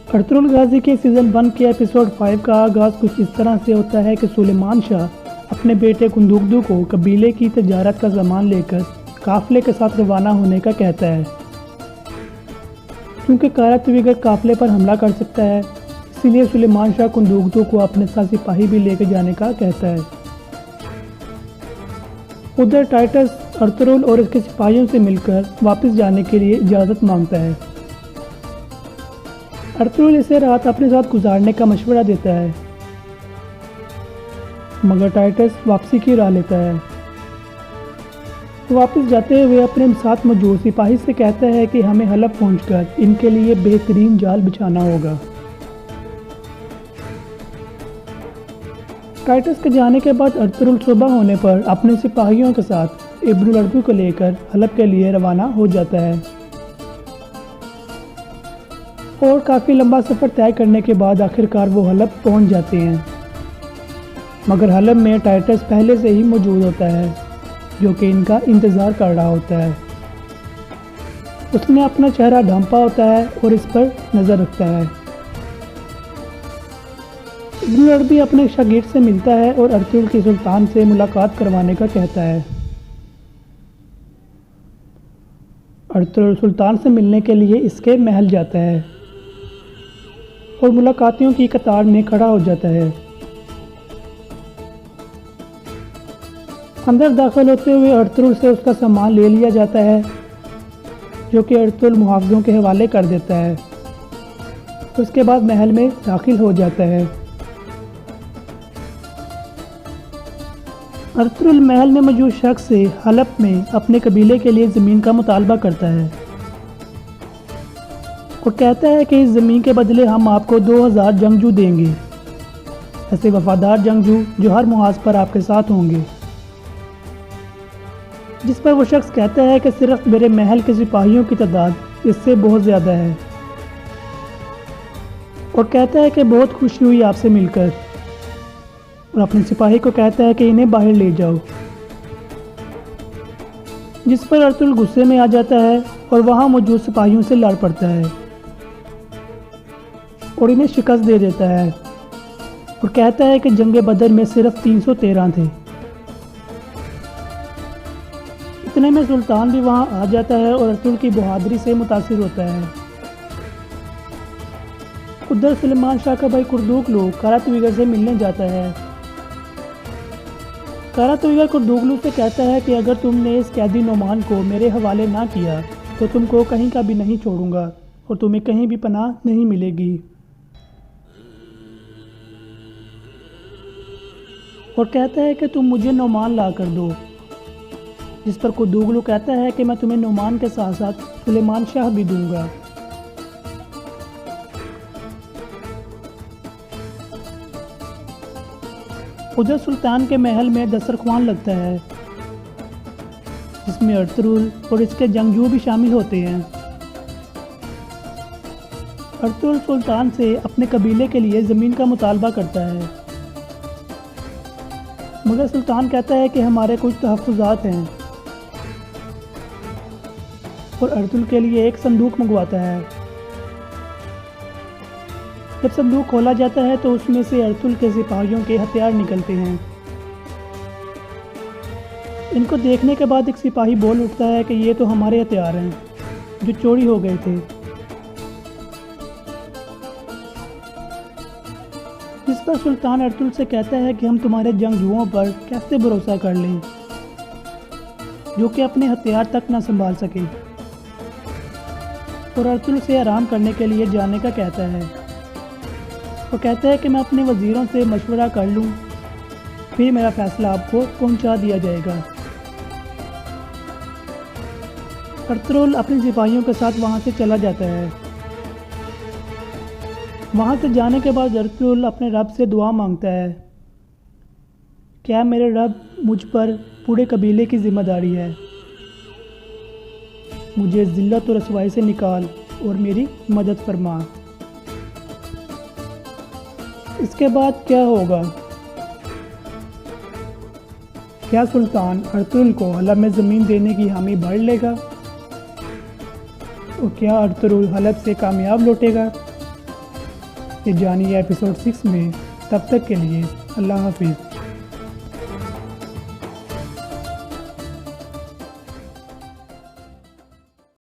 Ertugrul गाजी के season 1 के episode 5 का आगाज़ कुछ इस तरह से होता है कि सुलेमान शाह अपने बेटे कुंदुगदू को कबीले की तजारत का सामान लेकर काफ़िले के साथ रवाना होने का कहता है। क्योंकि कारातविगर काफ़िले पर हमला कर सकता है, इसीलिए सुलेमान शाह कुंदुगदू को अपने साथ सिपाही भी लेकर जाने का कहता है। उधर टाइटस अर्तुगरुल और इसके सिपाहियों से मिलकर वापस जाने के लिए इजाज़त मांगता है। अर्तुगरुल इसे रात अपने साथ गुजारने का मशवरा देता है, मगर टाइटस वापसी की राह लेता है। वापस जाते हुए अपने साथ मौजूद सिपाही से कहता है कि हमें हलब पहुंचकर इनके लिए बेहतरीन जाल बिछाना होगा। टाइटस के जाने के बाद अर्तुगरुल सुबह होने पर अपने सिपाहियों के साथ इब्नुल अर्दू को लेकर हलब के लिए रवाना हो जाता है और काफ़ी लंबा सफ़र तय करने के बाद आखिरकार वो हलब पहुंच जाते हैं। मगर हलब में टाइटस पहले से ही मौजूद होता है, जो कि इनका इंतज़ार कर रहा होता है। उसने अपना चेहरा ढांपा होता है और इस पर नज़र रखता है। इब्नुल अरबी अपने शागिर्द से मिलता है और अर्तुगरुल की सुल्तान से मुलाकात करवाने का कहता है। अर्तुगरुल सुल्तान से मिलने के लिए इसके महल जाता है और मुलाकातियों की कतार में खड़ा हो जाता है। अंदर दाखिल होते हुए अर्तुगरुल से उसका सामान ले लिया जाता है, जो कि अर्तुगरुल मुहाफ़िज़ों के हवाले कर देता है। उसके बाद महल में दाखिल हो जाता है। अर्तुगरुल महल में मौजूद शख्स से हलब में अपने कबीले के लिए ज़मीन का मुतालबा करता है और कहता है कि इस ज़मीन के बदले हम आपको 2000 जंगजू देंगे, ऐसे वफादार जंगजू जो हर मुहाज पर आपके साथ होंगे। जिस पर वो शख्स कहता है कि सिर्फ मेरे महल के सिपाहियों की तादाद इससे बहुत ज़्यादा है और कहता है कि बहुत खुशी हुई आपसे मिलकर, और अपने सिपाही को कहता है कि इन्हें बाहर ले जाओ। जिस पर अर्तुगरुल गुस्से में आ जाता है और वहाँ मौजूद सिपाहियों से लड़ पड़ता है और इन्हें शिकस्त दे देता है और कहता है कि जंग बदर में सिर्फ 313 थे। इतने में सुल्तान भी वहाँ आ जाता है और अर्तुगरुल की बहादुरी से मुतासिर होता है। उधर सुलेमान शाह का भाई कुर्दुगलू कारातविगर से मिलने जाता है। कारातविगर कुर्दुगलू से कहता है कि अगर तुमने इस कैदी नोमान को मेरे हवाले ना किया तो तुमको कहीं का भी नहीं छोड़ूंगा और तुम्हें कहीं भी पनाह नहीं मिलेगी। और कहता है कि तुम मुझे नोमान ला कर दो। जिस पर कुर्दुगलू कहता है कि मैं तुम्हें नोमान के साथ साथ सुलेमान शाह भी दूंगा। उधर सुल्तान के महल में दस्तरख्वान लगता है, जिसमें अर्तुगरुल और इसके जंगजू भी शामिल होते हैं। अर्तुगरुल सुल्तान से अपने कबीले के लिए ज़मीन का मुतालबा करता है, मगर सुल्तान कहता है कि हमारे कुछ तहफ़्फ़ुज़ात हैं और अर्तुगरुल के लिए एक संदूक मंगवाता है। जब संदूक खोला जाता है तो उसमें से अर्तुगरुल के सिपाहियों के हथियार निकलते हैं। इनको देखने के बाद एक सिपाही बोल उठता है कि ये तो हमारे हथियार हैं जो चोरी हो गए थे। जिस पर सुल्तान अर्तुगरुल से कहता है कि हम तुम्हारे जंगजुओं पर कैसे भरोसा कर लें जो कि अपने हथियार तक न संभाल सके, और अर्तुगरुल से आराम करने के लिए जाने का कहता है। वो कहता है कि मैं अपने वज़ीरों से मशवरा कर लूँ, फिर मेरा फ़ैसला आपको पहुँचा दिया जाएगा। अर्तुगरुल अपने सिपाहियों के साथ वहाँ से चला जाता है। वहाँ से जाने के बाद अर्तुगरुल अपने रब से दुआ मांगता है, क्या मेरे रब मुझ पर पूरे कबीले की ज़िम्मेदारी है, मुझे ज़िल्लत और रसवाई से निकाल और मेरी मदद फरमा। इसके बाद क्या होगा? क्या सुल्तान अर्तुगरुल को हलब में ज़मीन देने की हामी भर लेगा? और क्या अर्तुगरुल हलब से कामयाब लौटेगा? ये जानिए एपिसोड 6 में। तब तक के लिए अल्लाह हाफिज़।